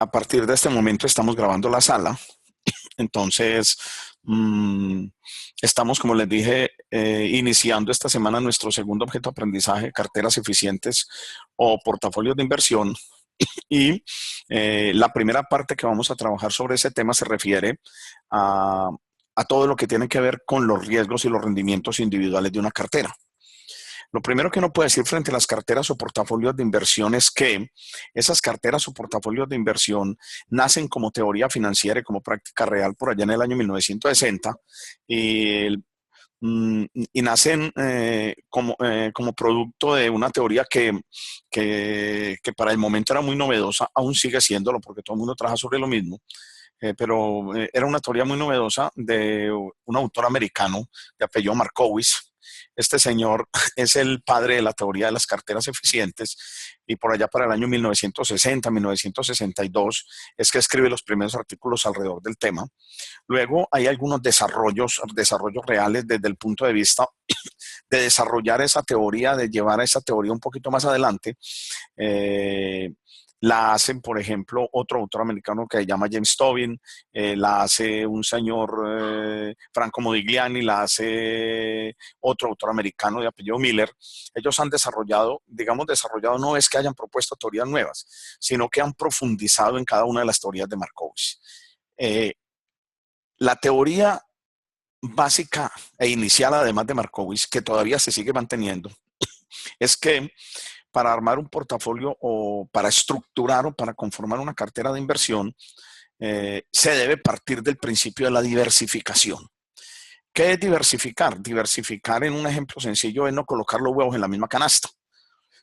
A partir de este momento estamos grabando la sala, entonces mm, estamos, como les dije, iniciando esta semana nuestro segundo objeto de aprendizaje, carteras eficientes o portafolios de inversión. Y la primera parte que vamos a trabajar sobre ese tema se refiere a, a todo lo que tiene que ver con los riesgos y los rendimientos individuales de una cartera. Lo primero que uno puede decir frente a las carteras o portafolios de inversión es que esas carteras o portafolios de inversión nacen como teoría financiera y como práctica real por allá en el año 1960 y, y nacen como producto de una teoría que para el momento era muy novedosa, aún sigue siéndolo porque todo el mundo trabaja sobre lo mismo. Pero era una teoría muy novedosa de un autor americano de apellido Markowitz. Este señor es el padre de la teoría de las carteras eficientes y por allá para el año 1960, 1962 es que escribe los primeros artículos alrededor del tema. Luego hay algunos desarrollos reales desde el punto de vista de desarrollar esa teoría, de llevar a esa teoría un poquito más adelante. Eh, la hacen, por ejemplo, otro autor americano que se llama James Tobin, la hace un señor Franco Modigliani, la hace otro autor americano de apellido Miller. Ellos han desarrollado, digamos, desarrollado no es que hayan propuesto teorías nuevas, sino que han profundizado en cada una de las teorías de Markowitz. Eh, la teoría básica e inicial, además de Markowitz, que todavía se sigue manteniendo, es que para armar un portafolio o para estructurar o para conformar una cartera de inversión, se debe partir del principio de la diversificación. ¿Qué es diversificar? Diversificar, en un ejemplo sencillo, es no colocar los huevos en la misma canasta.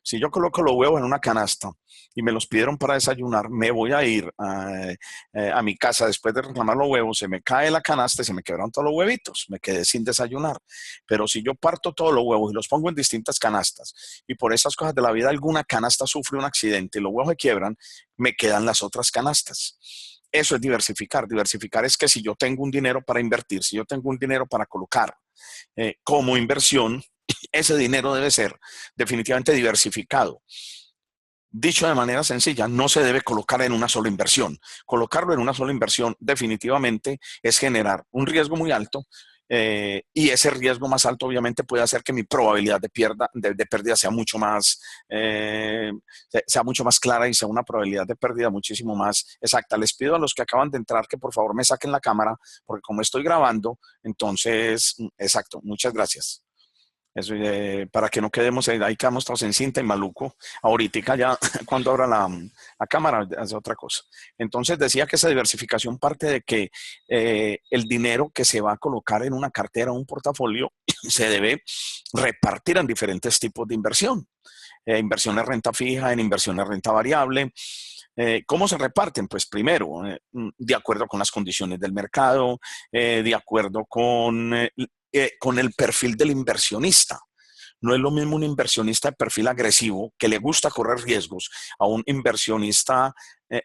Si yo coloco los huevos en una canasta y me los pidieron para desayunar, me voy a ir a mi casa después de reclamar los huevos, se me cae la canasta y se me quebraron todos los huevitos, me quedé sin desayunar. Pero si yo parto todos los huevos y los pongo en distintas canastas y por esas cosas de la vida alguna canasta sufre un accidente y los huevos se quiebran, me quedan las otras canastas. Eso es diversificar. Diversificar es que si yo tengo un dinero para invertir, si yo tengo un dinero para colocar como inversión, ese dinero debe ser definitivamente diversificado. Dicho de manera sencilla, no se debe colocar en una sola inversión. Colocarlo en una sola inversión definitivamente es generar un riesgo muy alto y ese riesgo más alto obviamente puede hacer que mi probabilidad de pérdida sea mucho más clara y sea una probabilidad de pérdida muchísimo más exacta. Les pido a los que acaban de entrar que por favor me saquen la cámara porque como estoy grabando, entonces, exacto, muchas gracias. Eso, para que no quedemos ahí, quedamos todos en cinta y maluco. Ahorita ya, cuando abra la cámara, hace otra cosa. Entonces decía que esa diversificación parte de que el dinero que se va a colocar en una cartera o un portafolio se debe repartir en diferentes tipos de inversión. Inversión en renta fija, en inversión en renta variable. ¿Cómo se reparten? Pues primero, de acuerdo con las condiciones del mercado, de acuerdo con el perfil del inversionista. No es lo mismo un inversionista de perfil agresivo que le gusta correr riesgos a un inversionista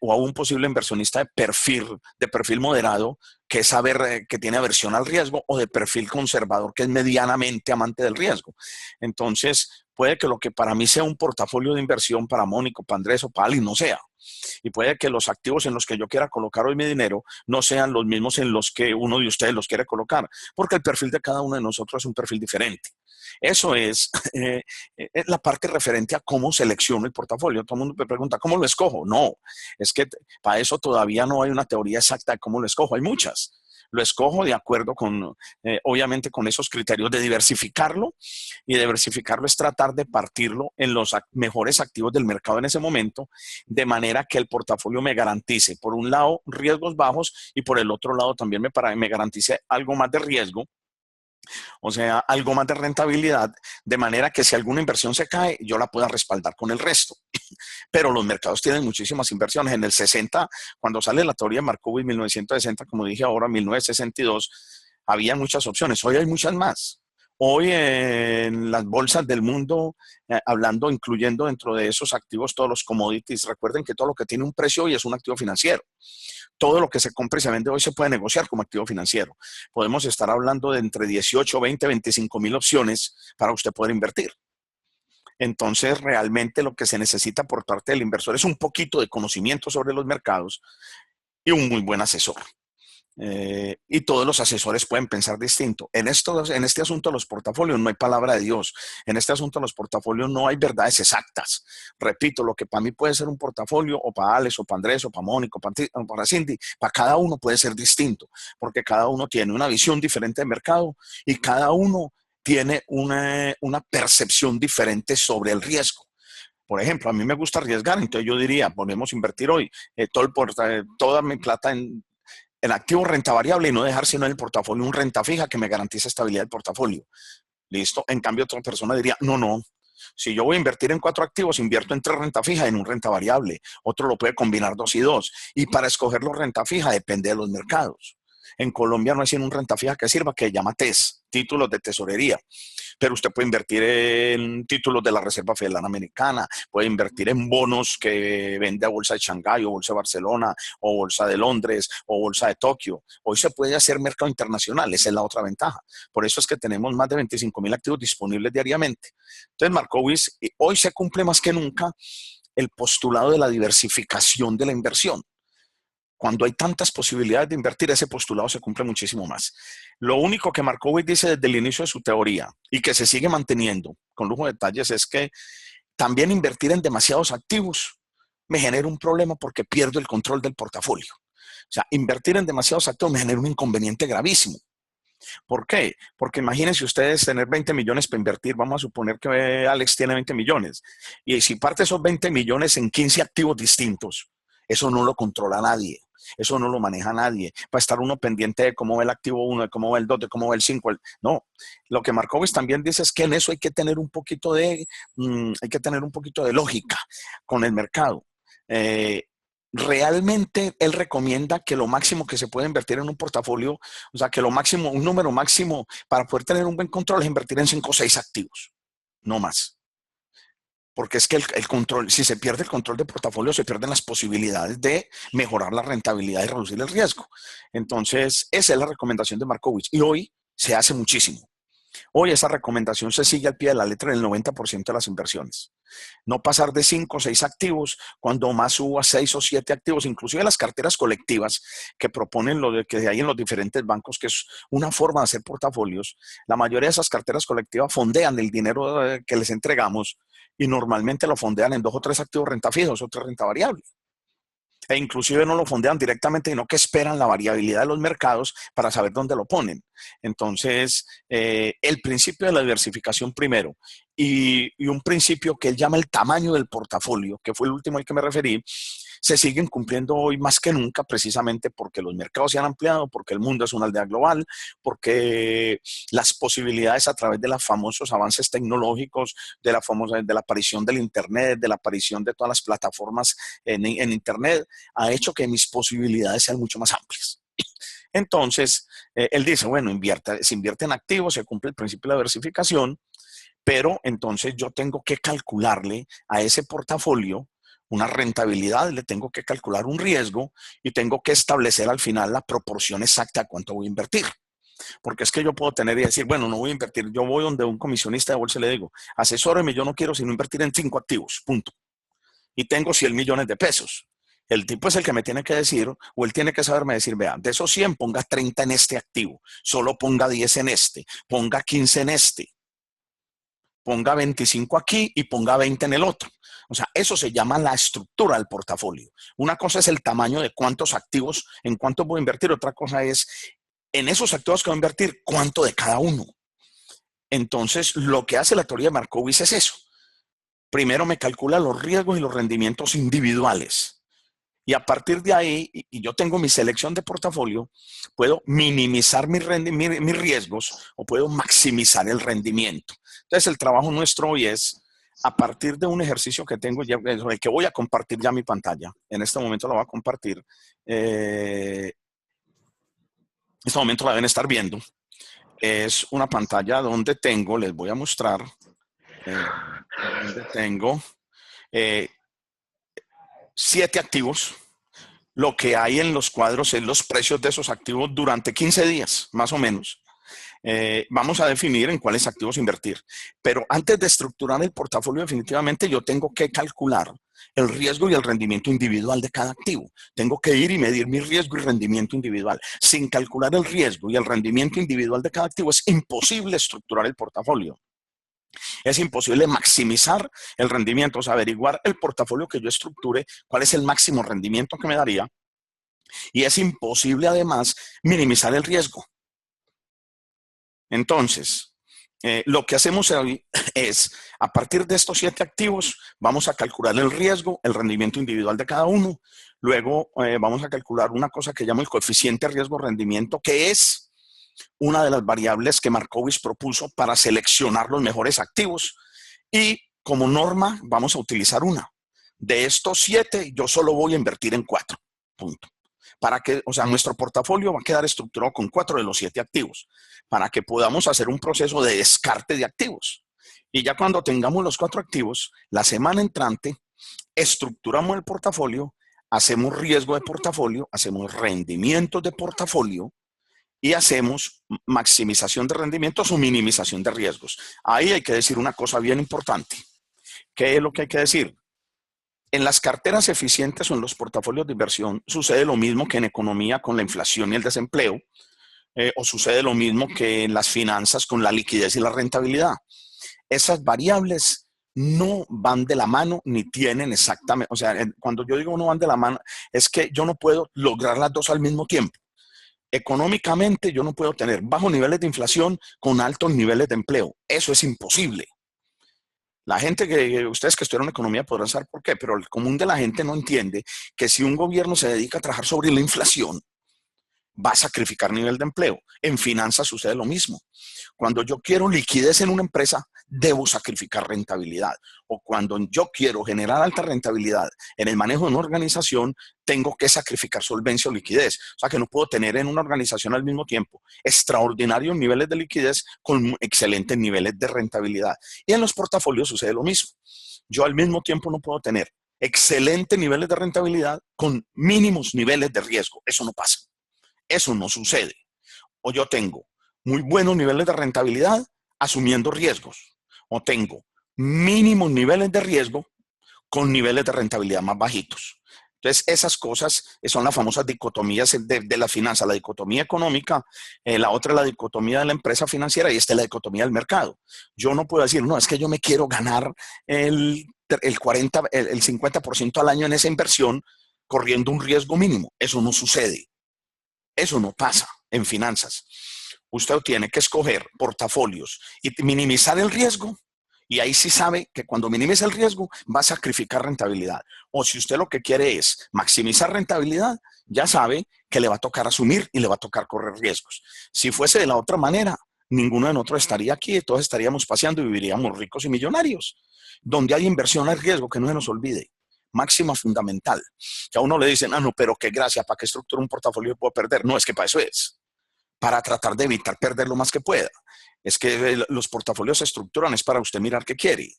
o a un posible inversionista de perfil moderado que sabe que tiene aversión al riesgo o de perfil conservador que es medianamente amante del riesgo. Entonces, puede que lo que para mí sea un portafolio de inversión para Mónico, para Andrés o para Ali no sea. Y puede que los activos en los que yo quiera colocar hoy mi dinero no sean los mismos en los que uno de ustedes los quiere colocar, porque el perfil de cada uno de nosotros es un perfil diferente. Eso es la parte referente a cómo selecciono el portafolio. Todo el mundo me pregunta, ¿cómo lo escojo? No, es que para eso todavía no hay una teoría exacta de cómo lo escojo. Hay muchas. Lo escojo de acuerdo con, obviamente, con esos criterios de diversificarlo. Y diversificarlo es tratar de partirlo en los mejores activos del mercado en ese momento, de manera que el portafolio me garantice, por un lado, riesgos bajos y por el otro lado también me garantice algo más de riesgo, o sea, algo más de rentabilidad, de manera que si alguna inversión se cae, yo la pueda respaldar con el resto. Pero los mercados tienen muchísimas inversiones. En el 60, cuando sale la teoría de Markowitz, 1960, como dije ahora, 1962, había muchas opciones. Hoy hay muchas más. Hoy en las bolsas del mundo, hablando, incluyendo dentro de esos activos todos los commodities, recuerden que todo lo que tiene un precio hoy es un activo financiero. Todo lo que se compra y se vende hoy se puede negociar como activo financiero. Podemos estar hablando de entre 18, 20, 25 mil opciones para usted poder invertir. Entonces, realmente lo que se necesita por parte del inversor es un poquito de conocimiento sobre los mercados y un muy buen asesor. Y todos los asesores pueden pensar distinto. En este asunto de los portafolios no hay palabra de Dios. En este asunto de los portafolios no hay verdades exactas. Repito, lo que para mí puede ser un portafolio, o para Alex, o para Andrés, o para Mónica, o para Cindy, para cada uno puede ser distinto, porque cada uno tiene una visión diferente de mercado y cada uno tiene una percepción diferente sobre el riesgo. Por ejemplo, a mí me gusta arriesgar, entonces yo diría, podemos invertir hoy toda mi plata en activo renta variable y no dejar sino en el portafolio un renta fija que me garantice estabilidad del portafolio. ¿Listo? En cambio, otra persona diría, no, no. Si yo voy a invertir en 4 activos, invierto en 3 renta fija y en un renta variable. Otro lo puede combinar 2 y 2. Y para escogerlo renta fija depende de los mercados. En Colombia no hay sino un renta fija que sirva, que se llama TES, títulos de tesorería. Pero usted puede invertir en títulos de la Reserva Federal Americana, puede invertir en bonos que vende a Bolsa de Shanghái o Bolsa de Barcelona o Bolsa de Londres o Bolsa de Tokio. Hoy se puede hacer mercado internacional, esa es la otra ventaja. Por eso es que tenemos más de 25,000 activos disponibles diariamente. Entonces, Markowitz, hoy se cumple más que nunca el postulado de la diversificación de la inversión. Cuando hay tantas posibilidades de invertir, ese postulado se cumple muchísimo más. Lo único que Markowitz dice desde el inicio de su teoría y que se sigue manteniendo con lujo de detalles es que también invertir en demasiados activos me genera un problema porque pierdo el control del portafolio. O sea, invertir en demasiados activos me genera un inconveniente gravísimo. ¿Por qué? Porque imagínense ustedes tener 20 millones para invertir. Vamos a suponer que Alex tiene 20 millones. Y si parte esos 20 millones en 15 activos distintos, eso no lo controla nadie. Eso no lo maneja nadie. Va a estar uno pendiente de cómo va el activo 1, de cómo va el 2, de cómo va el 5. No, lo que Markowitz también dice es que en eso hay que tener un poquito de lógica con el mercado. Realmente él recomienda que lo máximo que se puede invertir en un portafolio, o sea, que lo máximo, un número máximo para poder tener un buen control es invertir en 5 o 6 activos, no más. Porque es que el control, si se pierde el control de portafolio, se pierden las posibilidades de mejorar la rentabilidad y reducir el riesgo. Entonces, esa es la recomendación de Markowitz. Y hoy se hace muchísimo. Hoy esa recomendación se sigue al pie de la letra en el 90% de las inversiones. No pasar de 5 o 6 activos, cuando más suba 6 o 7 activos, inclusive las carteras colectivas que proponen lo de que hay en los diferentes bancos, que es una forma de hacer portafolios. La mayoría de esas carteras colectivas fondean el dinero que les entregamos y normalmente lo fondean en 2 o 3 activos renta fijos o 3 renta variable. E inclusive no lo fondean directamente, sino que esperan la variabilidad de los mercados para saber dónde lo ponen. Entonces, el principio de la diversificación primero y un principio que él llama el tamaño del portafolio, que fue el último al que me referí, se siguen cumpliendo hoy más que nunca precisamente porque los mercados se han ampliado, porque el mundo es una aldea global, porque las posibilidades a través de los famosos avances tecnológicos, de la aparición del Internet, de la aparición de todas las plataformas en Internet, ha hecho que mis posibilidades sean mucho más amplias. Entonces, él dice, bueno, se invierte en activos, se cumple el principio de la diversificación, pero entonces yo tengo que calcularle a ese portafolio una rentabilidad, le tengo que calcular un riesgo y tengo que establecer al final la proporción exacta a cuánto voy a invertir. Porque es que yo puedo tener y decir, bueno, no voy a invertir, yo voy donde un comisionista de bolsa y le digo, asesóreme, yo no quiero sino invertir en 5 activos, punto. Y tengo 100 millones de pesos. El tipo es el que me tiene que decir, o él tiene que saberme decir, vea, de esos 100 ponga 30 en este activo, solo ponga 10 en este, ponga 15 en este, ponga 25 aquí y ponga 20 en el otro. O sea, eso se llama la estructura del portafolio. Una cosa es el tamaño de cuántos activos, en cuánto voy a invertir. Otra cosa es, en esos activos que voy a invertir, cuánto de cada uno. Entonces, lo que hace la teoría de Markowitz es eso. Primero me calcula los riesgos y los rendimientos individuales. Y a partir de ahí, y yo tengo mi selección de portafolio, puedo minimizar mis riesgos o puedo maximizar el rendimiento. Entonces, el trabajo nuestro hoy es, a partir de un ejercicio que tengo, el que voy a compartir ya mi pantalla, en este momento la voy a compartir, en este momento la deben estar viendo, es una pantalla donde tengo, les voy a mostrar, donde tengo 7 activos. Lo que hay en los cuadros es los precios de esos activos durante 15 días, más o menos. vamos a definir en cuáles activos invertir. Pero antes de estructurar el portafolio, definitivamente yo tengo que calcular el riesgo y el rendimiento individual de cada activo. Tengo que ir y medir mi riesgo y rendimiento individual. Sin calcular el riesgo y el rendimiento individual de cada activo, es imposible estructurar el portafolio. Es imposible maximizar el rendimiento, o sea, averiguar el portafolio que yo estructure, cuál es el máximo rendimiento que me daría. Y es imposible, además, minimizar el riesgo. Entonces, lo que hacemos hoy es, a partir de estos 7 activos, vamos a calcular el riesgo, el rendimiento individual de cada uno. Luego vamos a calcular una cosa que llamo el coeficiente riesgo-rendimiento, que es una de las variables que Markowitz propuso para seleccionar los mejores activos. Y como norma, vamos a utilizar una. De estos 7, yo solo voy a invertir en 4. Punto. Para que, o sea, nuestro portafolio va a quedar estructurado con 4 de los 7 activos, para que podamos hacer un proceso de descarte de activos. Y ya cuando tengamos los 4 activos, la semana entrante, estructuramos el portafolio, hacemos riesgo de portafolio, hacemos rendimientos de portafolio y hacemos maximización de rendimientos o minimización de riesgos. Ahí hay que decir una cosa bien importante. ¿Qué es lo que hay que decir? En las carteras eficientes o en los portafolios de inversión sucede lo mismo que en economía con la inflación y el desempleo, o sucede lo mismo que en las finanzas con la liquidez y la rentabilidad. Esas variables no van de la mano ni tienen exactamente, o sea, cuando yo digo no van de la mano, es que yo no puedo lograr las dos al mismo tiempo. Económicamente yo no puedo tener bajos niveles de inflación con altos niveles de empleo. Eso es imposible. La gente ustedes que estudiaron economía podrán saber por qué, pero el común de la gente no entiende que si un gobierno se dedica a trabajar sobre la inflación, va a sacrificar nivel de empleo. En finanzas sucede lo mismo. Cuando yo quiero liquidez en una empresa, debo sacrificar rentabilidad. O cuando yo quiero generar alta rentabilidad en el manejo de una organización, tengo que sacrificar solvencia o liquidez. O sea que no puedo tener en una organización al mismo tiempo extraordinarios niveles de liquidez con excelentes niveles de rentabilidad. Y en los portafolios sucede lo mismo. Yo al mismo tiempo no puedo tener excelentes niveles de rentabilidad con mínimos niveles de riesgo. Eso no pasa. Eso no sucede. O yo tengo muy buenos niveles de rentabilidad asumiendo riesgos, o tengo mínimos niveles de riesgo con niveles de rentabilidad más bajitos. Entonces, esas cosas son las famosas dicotomías de la finanza, la dicotomía económica, la otra es la dicotomía de la empresa financiera y esta es la dicotomía del mercado. Yo no puedo decir, no, es que yo me quiero ganar el 50% al año en esa inversión corriendo un riesgo mínimo. Eso no sucede. Eso no pasa en finanzas. Usted tiene que escoger portafolios y minimizar el riesgo. Y ahí sí sabe que cuando minimiza el riesgo va a sacrificar rentabilidad. O si usted lo que quiere es maximizar rentabilidad, ya sabe que le va a tocar asumir y le va a tocar correr riesgos. Si fuese de la otra manera, ninguno de nosotros estaría aquí, todos estaríamos paseando y viviríamos ricos y millonarios. Donde hay inversión hay riesgo, que no se nos olvide. Máxima fundamental. Que a uno le dicen, no, pero qué gracia, ¿para qué estructura un portafolio puedo perder? No, es que para eso es. Para tratar de evitar perder lo más que pueda. Es que los portafolios se estructuran, es para usted mirar qué quiere.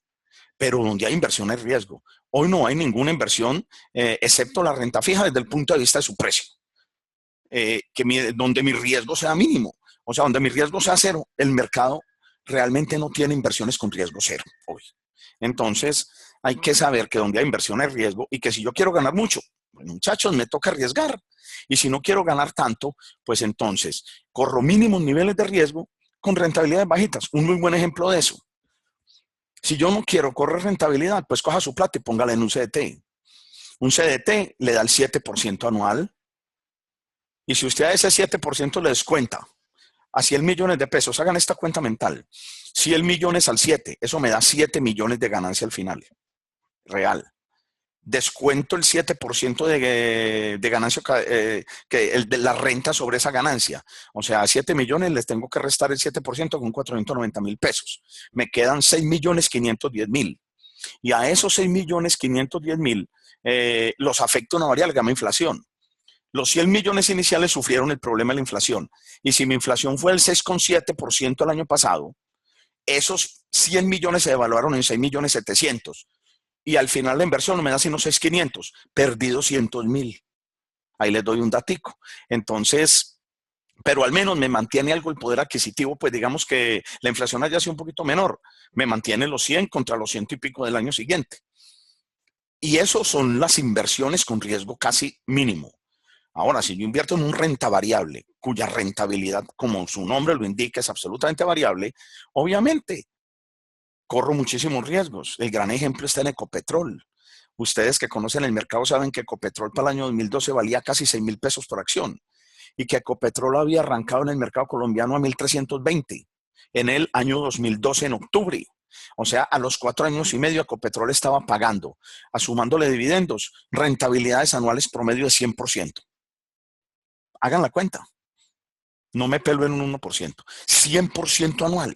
Pero donde hay inversión hay riesgo. Hoy no hay ninguna inversión, excepto la renta fija desde el punto de vista de su precio. Donde mi riesgo sea mínimo. O sea, donde mi riesgo sea cero, el mercado realmente no tiene inversiones con riesgo cero hoy. Entonces, hay que saber que donde hay inversión hay riesgo y que si yo quiero ganar mucho, bueno, muchachos, me toca arriesgar. Y si no quiero ganar tanto, pues entonces corro mínimos niveles de riesgo con rentabilidades bajitas. Un muy buen ejemplo de eso. Si yo no quiero correr rentabilidad, pues coja su plata y póngala en un CDT. Un CDT le da el 7% anual. Y si usted a ese 7% le descuenta a 100 millones de pesos, hagan esta cuenta mental. 100 millones al 7, eso me da 7 millones de ganancia al final. Real. Descuento el 7% de ganancia, de la renta sobre esa ganancia. O sea, a 7 millones les tengo que restar el 7% con 490,000 pesos. Me quedan 6,510,000. Y a esos 6,510,000 los afecta una variable que se llama inflación. Los 100 millones iniciales sufrieron el problema de la inflación. Y si mi inflación fue el 6,7% el año pasado, esos 100 millones se devaluaron en 6,700,000. Y al final la inversión no me da sino 6,500. Perdí 200,000. Ahí les doy un datico. Entonces, pero al menos me mantiene algo el poder adquisitivo, pues digamos que la inflación haya sido un poquito menor, me mantiene los 100 contra los 100 y pico del año siguiente. Y eso son las inversiones con riesgo casi mínimo. Ahora, si yo invierto en un renta variable, cuya rentabilidad, como su nombre lo indica, es absolutamente variable, obviamente corro muchísimos riesgos. El gran ejemplo está en Ecopetrol. Ustedes que conocen el mercado saben que Ecopetrol para el año 2012 valía casi 6.000 pesos por acción y que Ecopetrol había arrancado en el mercado colombiano a 1.320 en el año 2012, en octubre. O sea, a los 4 años y medio Ecopetrol estaba pagando, asumándole dividendos, rentabilidades anuales promedio de 100%. Hagan la cuenta. No me pelo en un 1%. 100% anual.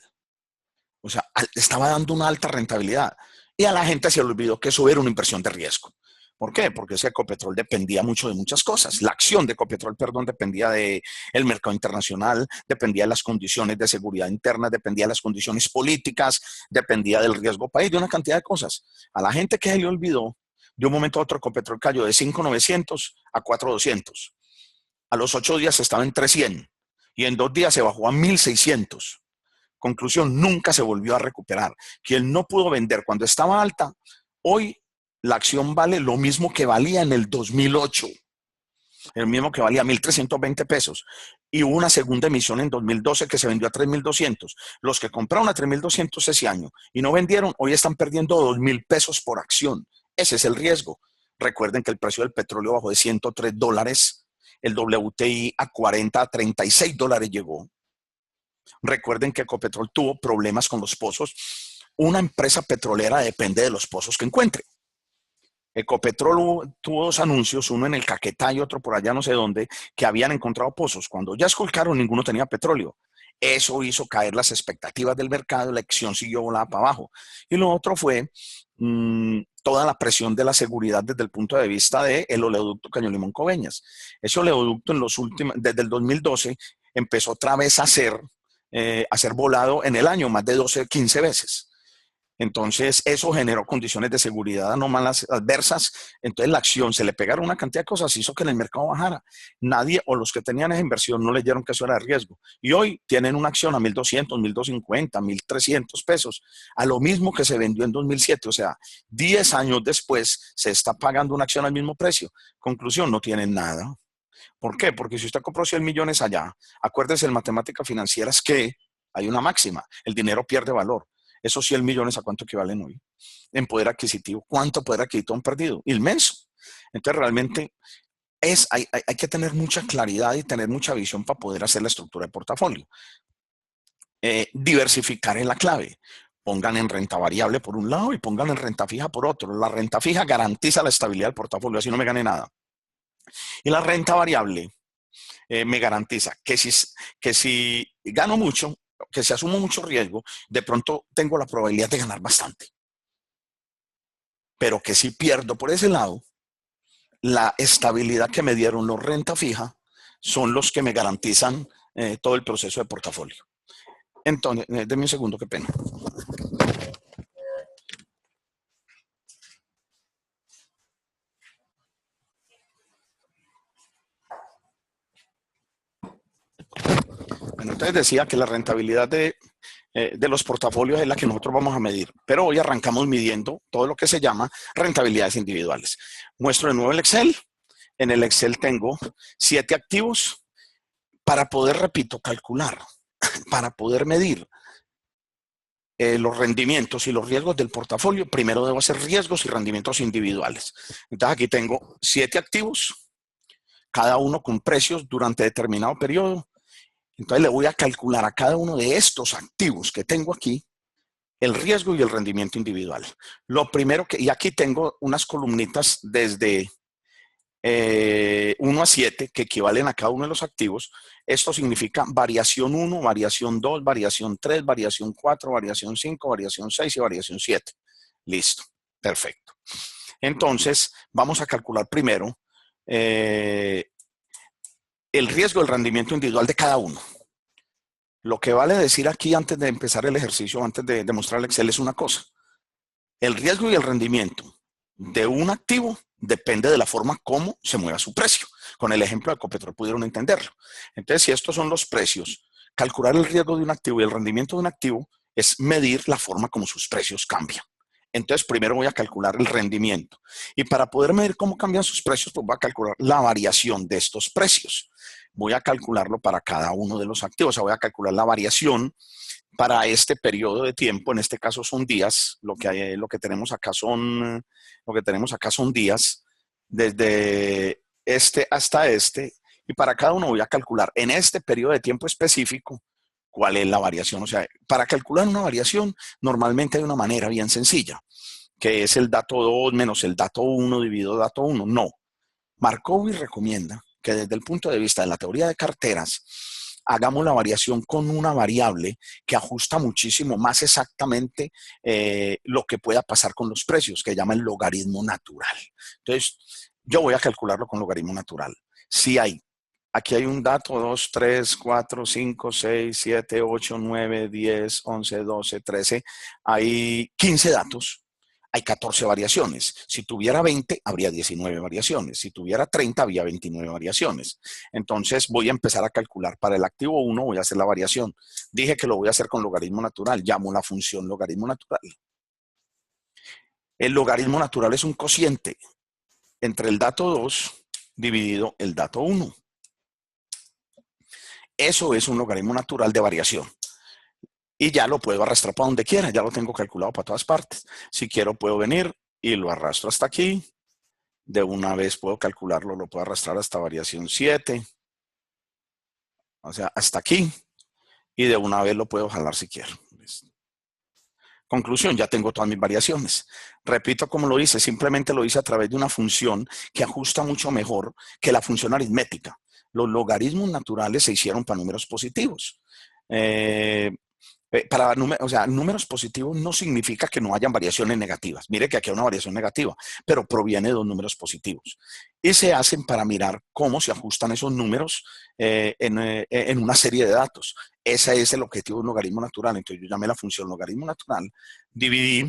O sea, estaba dando una alta rentabilidad. Y a la gente se le olvidó que eso era una inversión de riesgo. ¿Por qué? Porque ese Ecopetrol dependía mucho de muchas cosas. La acción de Ecopetrol, perdón, dependía del mercado internacional, dependía de las condiciones de seguridad interna, dependía de las condiciones políticas, dependía del riesgo país, de una cantidad de cosas. A la gente que se le olvidó, de un momento a otro Ecopetrol cayó de 5.900 a 4.200. A los 8 días estaba en 300 y en 2 días se bajó a 1.600. Conclusión, nunca se volvió a recuperar. Quien no pudo vender cuando estaba alta, hoy la acción vale lo mismo que valía en el 2008, el mismo que valía 1.320 pesos. Y hubo una segunda emisión en 2012 que se vendió a 3.200. Los que compraron a 3.200 ese año y no vendieron, hoy están perdiendo 2.000 pesos por acción. Ese es el riesgo. Recuerden que el precio del petróleo bajó de $103, el WTI a 40, a 36 dólares llegó. Recuerden que Ecopetrol tuvo problemas con los pozos. Una empresa petrolera depende de los pozos que encuentre. Ecopetrol tuvo 2 anuncios, uno en el Caquetá y otro por allá no sé dónde, que habían encontrado pozos. Cuando ya esculcaron, ninguno tenía petróleo. Eso hizo caer las expectativas del mercado, la acción siguió volada para abajo. Y lo otro fue toda la presión de la seguridad desde el punto de vista del oleoducto Caño Limón Coveñas. Ese oleoducto desde el 2012 empezó otra vez a ser volado en el año más de 12, 15 veces. Entonces, eso generó condiciones de seguridad anómalas adversas. Entonces, la acción se le pegaron una cantidad de cosas, hizo que en el mercado bajara. Nadie o los que tenían esa inversión no leyeron que eso era de riesgo. Y hoy tienen una acción a 1.200, 1.250, 1.300 pesos, a lo mismo que se vendió en 2007. O sea, 10 años después se está pagando una acción al mismo precio. Conclusión, no tienen nada. ¿Por qué? Porque si usted compró 100 millones allá, acuérdese en matemáticas financieras que hay una máxima, el dinero pierde valor. Esos 100 millones, ¿a cuánto equivalen hoy? En poder adquisitivo, ¿cuánto poder adquisitivo han perdido? Inmenso. Entonces, realmente hay que tener mucha claridad y tener mucha visión para poder hacer la estructura de portafolio. Diversificar es la clave. Pongan en renta variable por un lado y pongan en renta fija por otro. La renta fija garantiza la estabilidad del portafolio, así no me gane nada. Y la renta variable me garantiza que si gano mucho, que si asumo mucho riesgo, de pronto tengo la probabilidad de ganar bastante. Pero que si pierdo por ese lado, la estabilidad que me dieron los renta fija son los que me garantizan todo el proceso de portafolio. Entonces, denme un segundo, qué pena. Bueno, entonces decía que la rentabilidad de los portafolios es la que nosotros vamos a medir, pero hoy arrancamos midiendo todo lo que se llama rentabilidades individuales. Muestro de nuevo el Excel. En el Excel tengo 7 activos para poder, repito, calcular, para poder medir los rendimientos y los riesgos del portafolio. Primero debo hacer riesgos y rendimientos individuales. Entonces aquí tengo 7 activos, cada uno con precios durante determinado periodo. Entonces le voy a calcular a cada uno de estos activos que tengo aquí el riesgo y el rendimiento individual. Lo primero y aquí tengo unas columnitas desde 1 a 7 que equivalen a cada uno de los activos. Esto significa variación 1, variación 2, variación 3, variación 4, variación 5, variación 6 y variación 7. Listo, perfecto. Entonces, vamos a calcular primero el riesgo del rendimiento individual de cada uno. Lo que vale decir aquí antes de empezar el ejercicio, antes de demostrar el Excel, es una cosa. El riesgo y el rendimiento de un activo depende de la forma como se mueva su precio. Con el ejemplo de Ecopetrol pudieron entenderlo. Entonces, si estos son los precios, calcular el riesgo de un activo y el rendimiento de un activo es medir la forma como sus precios cambian. Entonces, primero voy a calcular el rendimiento. Y para poder medir cómo cambian sus precios, pues voy a calcular la variación de estos precios. Voy a calcularlo para cada uno de los activos. O sea, voy a calcular la variación para este periodo de tiempo. En este caso son días. Lo que tenemos acá son días. Desde este hasta este. Y para cada uno voy a calcular en este periodo de tiempo específico cuál es la variación. O sea, para calcular una variación, normalmente hay una manera bien sencilla, que es el dato 2 menos el dato 1 dividido dato 1. No. Markowitz recomienda que desde el punto de vista de la teoría de carteras, hagamos la variación con una variable que ajusta muchísimo más exactamente lo que pueda pasar con los precios, que llama el logaritmo natural. Entonces, yo voy a calcularlo con logaritmo natural. Si aquí hay un dato, 2, 3, 4, 5, 6, 7, 8, 9, 10, 11, 12, 13. Hay 15 datos, hay 14 variaciones. Si tuviera 20, habría 19 variaciones. Si tuviera 30, habría 29 variaciones. Entonces, voy a empezar a calcular. Para el activo 1 voy a hacer la variación. Dije que lo voy a hacer con logaritmo natural. Llamo la función logaritmo natural. El logaritmo natural es un cociente entre el dato 2 dividido el dato 1. Eso es un logaritmo natural de variación. Y ya lo puedo arrastrar para donde quiera. Ya lo tengo calculado para todas partes. Si quiero, puedo venir y lo arrastro hasta aquí. De una vez puedo calcularlo, lo puedo arrastrar hasta variación 7. O sea, hasta aquí. Y de una vez lo puedo jalar si quiero. Conclusión, ya tengo todas mis variaciones. Repito cómo lo hice. Simplemente lo hice a través de una función que ajusta mucho mejor que la función aritmética. Los logaritmos naturales se hicieron para números positivos. Números positivos no significa que no hayan variaciones negativas. Mire que aquí hay una variación negativa, pero proviene de dos números positivos. Y se hacen para mirar cómo se ajustan esos números en una serie de datos. Ese es el objetivo de un logaritmo natural. Entonces yo llamé la función logaritmo natural, dividí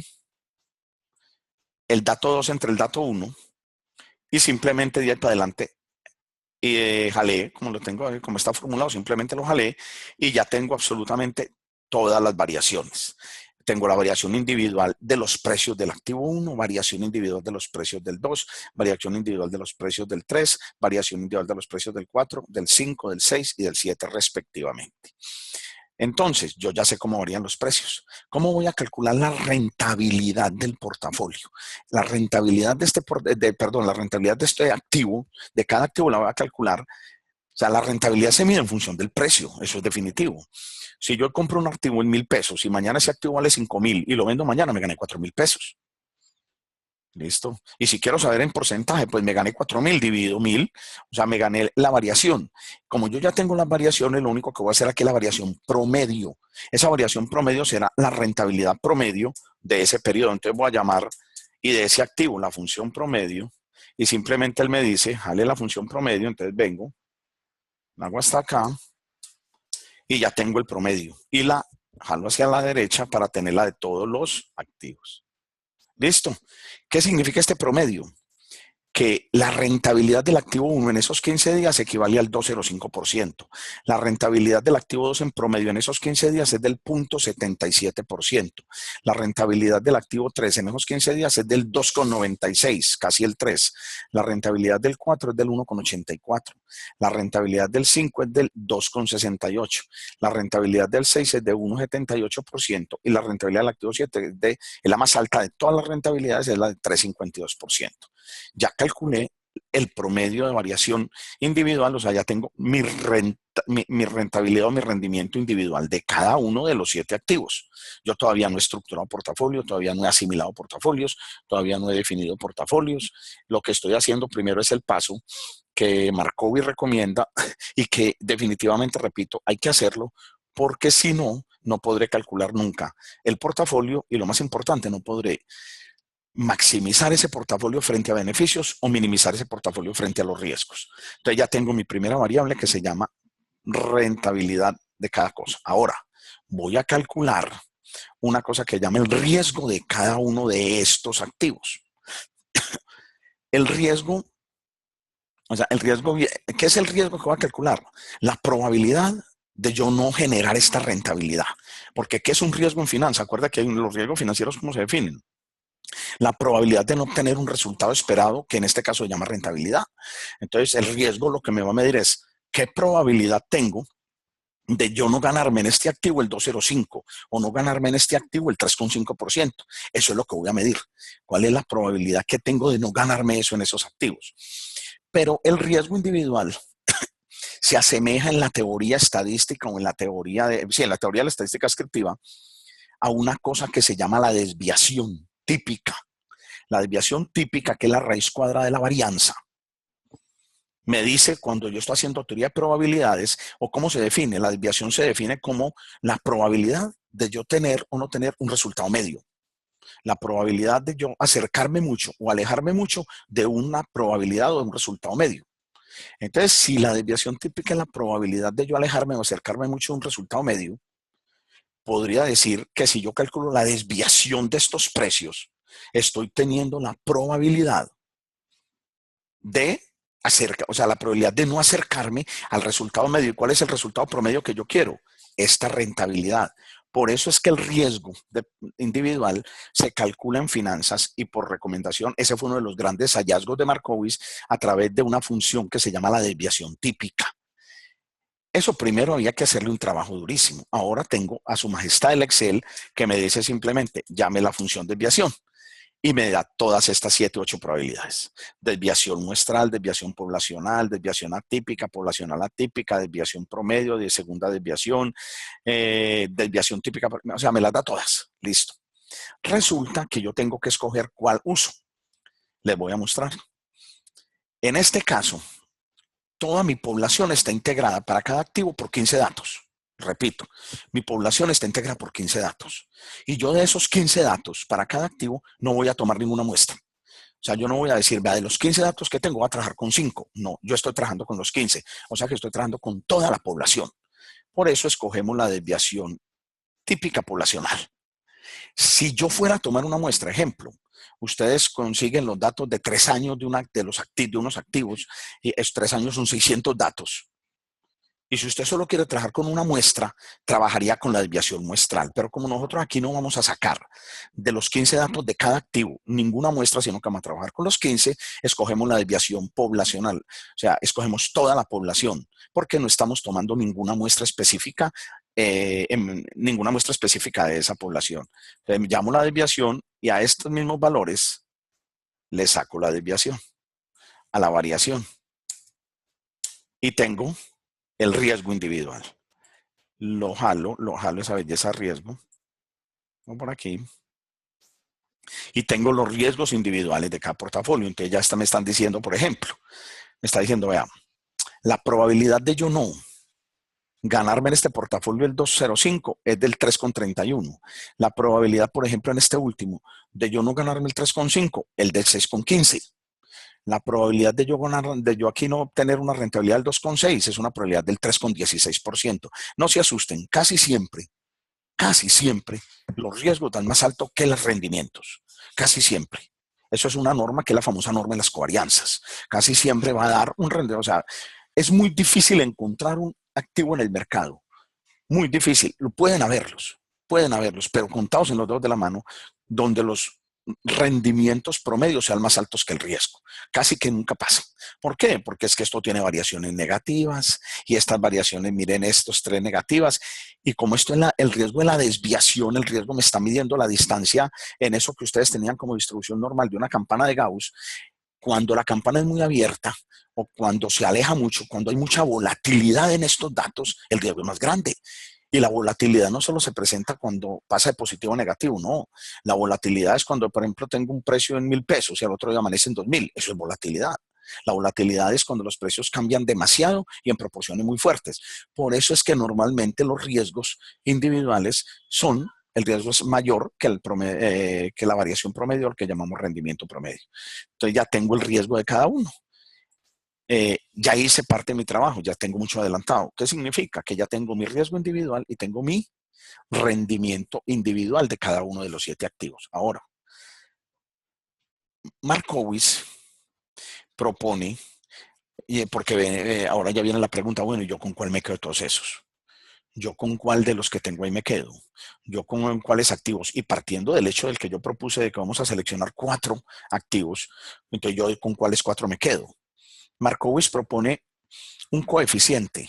el dato 2 entre el dato 1 y simplemente di para adelante y jalé, como lo tengo, como está formulado, simplemente lo jalé y ya tengo absolutamente todas las variaciones. Tengo la variación individual de los precios del activo 1, variación individual de los precios del 2, variación individual de los precios del 3, variación individual de los precios del 4, del 5, del 6 y del 7 respectivamente. Entonces, yo ya sé cómo varían los precios. ¿Cómo voy a calcular la rentabilidad del portafolio? La rentabilidad de este activo, de cada activo la voy a calcular. O sea, la rentabilidad se mide en función del precio, eso es definitivo. Si yo compro un activo en 1,000 pesos y mañana ese activo vale 5,000 y lo vendo mañana, me gané 4,000 pesos. ¿Listo? Y si quiero saber en porcentaje, pues me gané 4,000 dividido 1,000, o sea, me gané la variación. Como yo ya tengo las variaciones, lo único que voy a hacer aquí es la variación promedio. Esa variación promedio será la rentabilidad promedio de ese periodo. Entonces voy a llamar, y de ese activo, la función promedio, y simplemente él me dice, jale la función promedio, entonces vengo, la hago hasta acá, y ya tengo el promedio. Y la jalo hacia la derecha para tener la de todos los activos. ¿Listo? ¿Qué significa este promedio? Que la rentabilidad del activo 1 en esos 15 días equivale al 2,05%. La rentabilidad del activo 2 en promedio en esos 15 días es del 0,77%. La rentabilidad del activo 3 en esos 15 días es del 2,96, casi el 3. La rentabilidad del 4 es del 1,84. La rentabilidad del 5 es del 2,68. La rentabilidad del 6 es de 1,78% y la rentabilidad del activo 7 es la más alta de todas las rentabilidades, es la de 3,52%. Ya calculé el promedio de variación individual, o sea, ya tengo mi rentabilidad o mi rendimiento individual de cada uno de los 7 activos. Yo todavía no he estructurado portafolio, todavía no he asimilado portafolios, todavía no he definido portafolios. Lo que estoy haciendo primero es el paso que Markowitz recomienda y que definitivamente, repito, hay que hacerlo porque si no, no podré calcular nunca el portafolio y lo más importante, no podré maximizar ese portafolio frente a beneficios o minimizar ese portafolio frente a los riesgos. Entonces ya tengo mi primera variable que se llama rentabilidad de cada cosa. Ahora, voy a calcular una cosa que llama el riesgo de cada uno de estos activos. El riesgo O sea, el riesgo, ¿qué es el riesgo que voy a calcular? La probabilidad de yo no generar esta rentabilidad. Porque ¿qué es un riesgo en finanzas? Acuerda que los riesgos financieros, ¿cómo se definen? La probabilidad de no obtener un resultado esperado, que en este caso se llama rentabilidad. Entonces, el riesgo lo que me va a medir es qué probabilidad tengo de yo no ganarme en este activo el 2,05 o no ganarme en este activo el 3,5%. Eso es lo que voy a medir. ¿Cuál es la probabilidad que tengo de no ganarme eso en esos activos? Pero el riesgo individual se asemeja en la teoría estadística o en la teoría sí, en la teoría de la estadística descriptiva a una cosa que se llama la desviación típica. La desviación típica, que es la raíz cuadrada de la varianza, me dice cuando yo estoy haciendo teoría de probabilidades o cómo se define. La desviación se define como la probabilidad de yo tener o no tener un resultado medio. La probabilidad de yo acercarme mucho o alejarme mucho de una probabilidad o de un resultado medio. Entonces, si la desviación típica es la probabilidad de yo alejarme o acercarme mucho de un resultado medio, podría decir que si yo calculo la desviación de estos precios, estoy teniendo la probabilidad de o sea, la probabilidad de no acercarme al resultado medio. ¿Y cuál es el resultado promedio que yo quiero? Esta rentabilidad. Por eso es que el riesgo individual se calcula en finanzas y por recomendación, ese fue uno de los grandes hallazgos de Markowitz a través de una función que se llama la desviación típica. Eso primero había que hacerle un trabajo durísimo. Ahora tengo a su majestad el Excel que me dice simplemente, llame la función desviación y me da todas estas 7 u 8 probabilidades. Desviación muestral, desviación poblacional, desviación atípica, poblacional atípica, desviación promedio, de segunda desviación, desviación típica, o sea, me las da todas. Listo. Resulta que yo tengo que escoger cuál uso. Les voy a mostrar. En este caso, toda mi población está integrada para cada activo por 15 datos. Repito, mi población está integrada por 15 datos. Y yo de esos 15 datos para cada activo no voy a tomar ninguna muestra. O sea, yo no voy a decir, vea, de los 15 datos que tengo, voy a trabajar con 5. No, yo estoy trabajando con los 15. O sea que estoy trabajando con toda la población. Por eso escogemos la desviación típica poblacional. Si yo fuera a tomar una muestra, ejemplo, ustedes consiguen los datos de 3 años de unos activos y esos 3 años son 600 datos. Y si usted solo quiere trabajar con una muestra, trabajaría con la desviación muestral. Pero como nosotros aquí no vamos a sacar de los 15 datos de cada activo ninguna muestra, sino que vamos a trabajar con los 15, escogemos la desviación poblacional. O sea, escogemos toda la población, porque no estamos tomando ninguna muestra específica, ninguna muestra específica de esa población. Entonces, llamo la desviación y a estos mismos valores le saco la desviación a la variación. Y tengo el riesgo individual. Lo jalo esa belleza riesgo. Por aquí. Y tengo los riesgos individuales de cada portafolio. Entonces ya me están diciendo, por ejemplo, me está diciendo, vea, la probabilidad de yo no ganarme en este portafolio el 2,05 es del 3,31. La probabilidad, por ejemplo, en este último, de yo no ganarme el 3,5, el del 6,15. La probabilidad de yo aquí no obtener una rentabilidad del 2,6 es una probabilidad del 3,16%. No se asusten, casi siempre los riesgos dan más alto que los rendimientos. Casi siempre. Eso es una norma que es la famosa norma de las covarianzas. Casi siempre va a dar un rendimiento. O sea, es muy difícil encontrar un activo en el mercado. Muy difícil. Pueden haberlos, pero contados en los dedos de la mano, donde los rendimientos promedios sean más altos que el riesgo. Casi que nunca pasa. ¿Por qué? Porque es que esto tiene variaciones negativas y estas variaciones, miren, estos 3 negativas. Y como esto es el riesgo de la desviación, el riesgo me está midiendo la distancia en eso que ustedes tenían como distribución normal de una campana de Gauss. Cuando la campana es muy abierta o cuando se aleja mucho, cuando hay mucha volatilidad en estos datos, el riesgo es más grande. Y la volatilidad no solo se presenta cuando pasa de positivo a negativo, no. La volatilidad es cuando, por ejemplo, tengo un precio en 1,000 pesos y al otro día amanece en 2,000. Eso es volatilidad. La volatilidad es cuando los precios cambian demasiado y en proporciones muy fuertes. Por eso es que normalmente los riesgos individuales el riesgo es mayor que, que la variación promedio, lo que llamamos rendimiento promedio. Entonces ya tengo el riesgo de cada uno. Ya hice parte de mi trabajo, ya tengo mucho adelantado. ¿Qué significa? Que ya tengo mi riesgo individual y tengo mi rendimiento individual de cada uno de los 7 activos. Ahora, Markowitz propone Y porque ahora ya viene la pregunta, bueno, ¿y yo con cuál me quedo de todos esos? ¿Yo con cuál de los que tengo ahí me quedo? ¿Yo con cuáles activos? Y partiendo del hecho del que yo propuse de que vamos a seleccionar 4 activos, entonces yo con cuáles 4 me quedo. Markowitz propone un coeficiente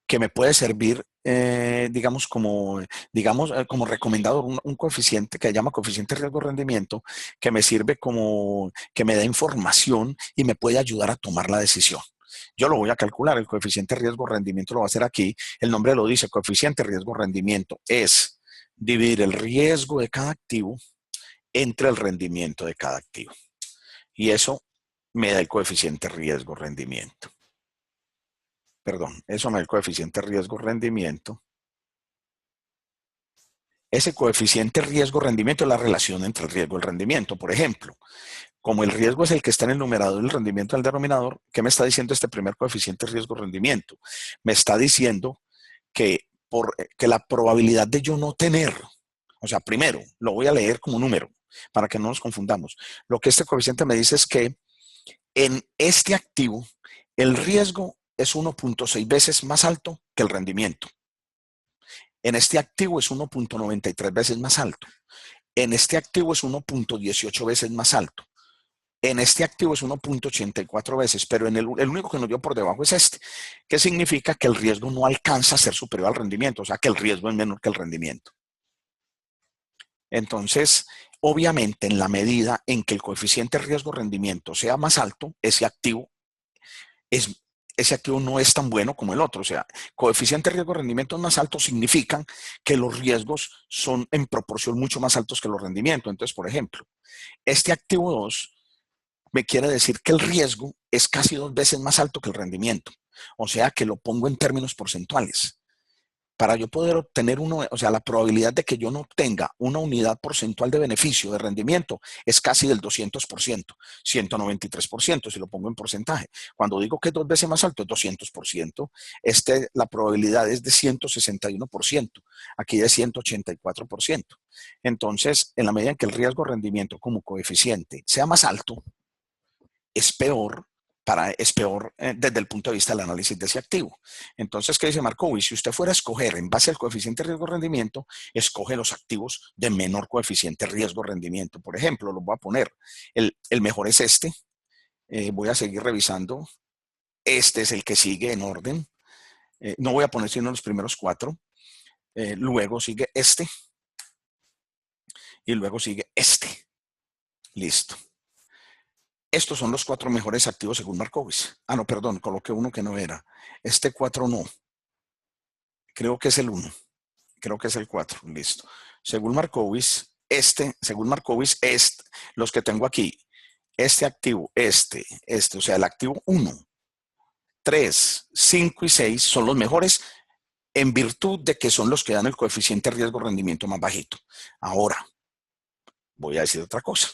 que me puede servir, como recomendador, un coeficiente que se llama coeficiente riesgo-rendimiento, que me sirve como, que me da información y me puede ayudar a tomar la decisión. Yo lo voy a calcular, el coeficiente riesgo-rendimiento lo va a hacer aquí, el nombre lo dice, coeficiente riesgo-rendimiento es dividir el riesgo de cada activo entre el rendimiento de cada activo. Y eso me da el coeficiente riesgo-rendimiento. Perdón, eso me da el coeficiente riesgo-rendimiento. Ese coeficiente riesgo-rendimiento es la relación entre el riesgo y el rendimiento. Por ejemplo, como el riesgo es el que está en el numerador y el rendimiento en el denominador, ¿qué me está diciendo este primer coeficiente riesgo-rendimiento? Me está diciendo que la probabilidad de yo no tener, o sea, primero, lo voy a leer como número para que no nos confundamos. Lo que este coeficiente me dice es que en este activo, el riesgo es 1.6 veces más alto que el rendimiento. En este activo es 1.93 veces más alto. En este activo es 1.18 veces más alto. En este activo es 1.84 veces, pero el único que nos dio por debajo es este, que significa que el riesgo no alcanza a ser superior al rendimiento, o sea que el riesgo es menor que el rendimiento. Entonces, obviamente, en la medida en que el coeficiente riesgo-rendimiento sea más alto, ese activo no es tan bueno como el otro. O sea, coeficiente riesgo-rendimiento más alto significan que los riesgos son en proporción mucho más altos que los rendimientos. Entonces, por ejemplo, este activo 2 me quiere decir que el riesgo es casi 2 veces más alto que el rendimiento. O sea, que lo pongo en términos porcentuales. Para yo poder obtener o sea, la probabilidad de que yo no obtenga una unidad porcentual de beneficio, de rendimiento, es casi del 200%, 193%, si lo pongo en porcentaje. Cuando digo que es 2 veces más alto, es 200%. La probabilidad es de 161%, aquí de 184%. Entonces, en la medida en que el riesgo-rendimiento como coeficiente sea más alto, es peor desde el punto de vista del análisis de ese activo. Entonces, ¿qué dice Markowitz? Si usted fuera a escoger en base al coeficiente riesgo-rendimiento, escoge los activos de menor coeficiente riesgo-rendimiento. Por ejemplo, lo voy a poner, el mejor es este. Voy a seguir revisando. Este es el que sigue en orden. No voy a poner sino los primeros 4. Luego sigue este. Y luego sigue este. Listo. Estos son los 4 mejores activos según Markowitz. Ah, no, perdón, coloqué uno que no era. Este 4 no. Creo que es el 1. Creo que es el 4. Listo. Según Markowitz, los que tengo aquí, este activo, o sea, el activo 1, 3, 5 y 6 son los mejores en virtud de que son los que dan el coeficiente riesgo-rendimiento más bajito. Ahora, voy a decir otra cosa.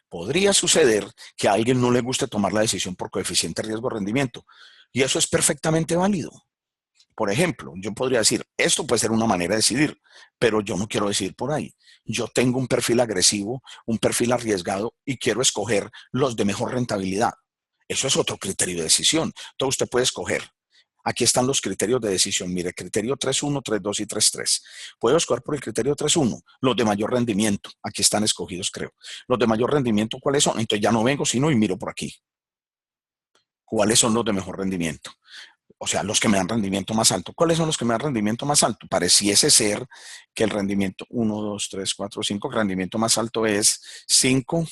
Podría suceder que a alguien no le guste tomar la decisión por coeficiente riesgo-rendimiento. Y eso es perfectamente válido. Por ejemplo, yo podría decir, esto puede ser una manera de decidir, pero yo no quiero decidir por ahí. Yo tengo un perfil agresivo, un perfil arriesgado y quiero escoger los de mejor rentabilidad. Eso es otro criterio de decisión. Entonces usted puede escoger. Aquí están los criterios de decisión. Mire, criterio 3.1, 3.2 y 3.3. Puedo escoger por el criterio 3.1, los de mayor rendimiento. Aquí están escogidos, creo. Los de mayor rendimiento, ¿cuáles son? Entonces ya no vengo, sino y miro por aquí. ¿Cuáles son los de mejor rendimiento? O sea, los que me dan rendimiento más alto. ¿Cuáles son los que me dan rendimiento más alto? Pareciese ser que el rendimiento 1, 2, 3, 4, 5, el rendimiento más alto es 5, el